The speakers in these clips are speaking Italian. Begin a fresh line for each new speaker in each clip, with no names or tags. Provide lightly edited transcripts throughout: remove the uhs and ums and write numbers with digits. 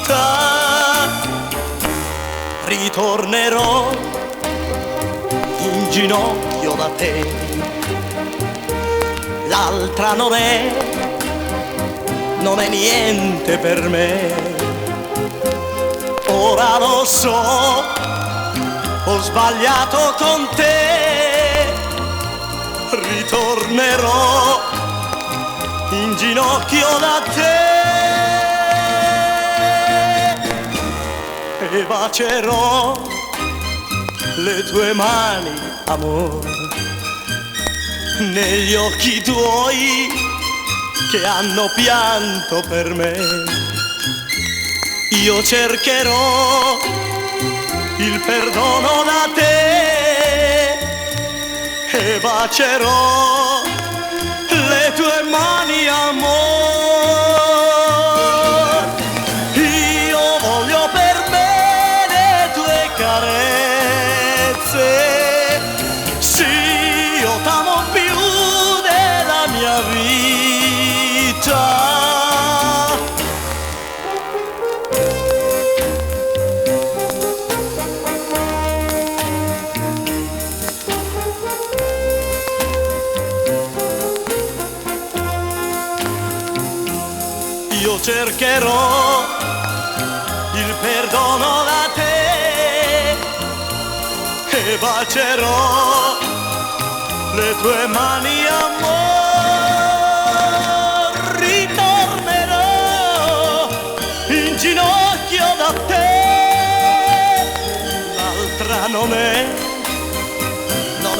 vita. Ritornerò in ginocchio da te, l'altra non è niente per me. Ora lo so, ho sbagliato con te, ritornerò in ginocchio da te e bacerò le tue mani, amore, negli occhi tuoi che hanno pianto per me. Io cercherò il perdono da te e bacerò le tue mani, amor. Io voglio per me le tue carezze, sì, io t'amo più della mia vita. Io cercherò il perdono da te e bacerò le tue mani, amor. Ritornerò in ginocchio da te, l'altra non è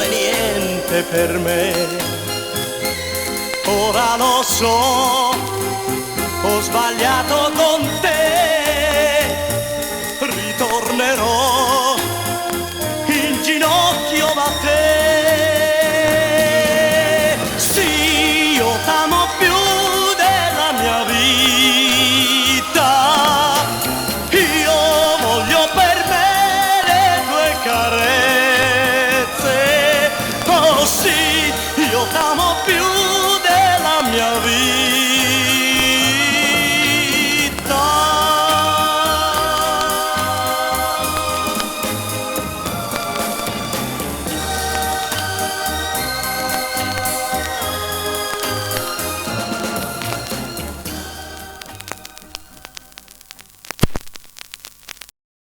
niente per me. Ora lo so, ho sbagliato con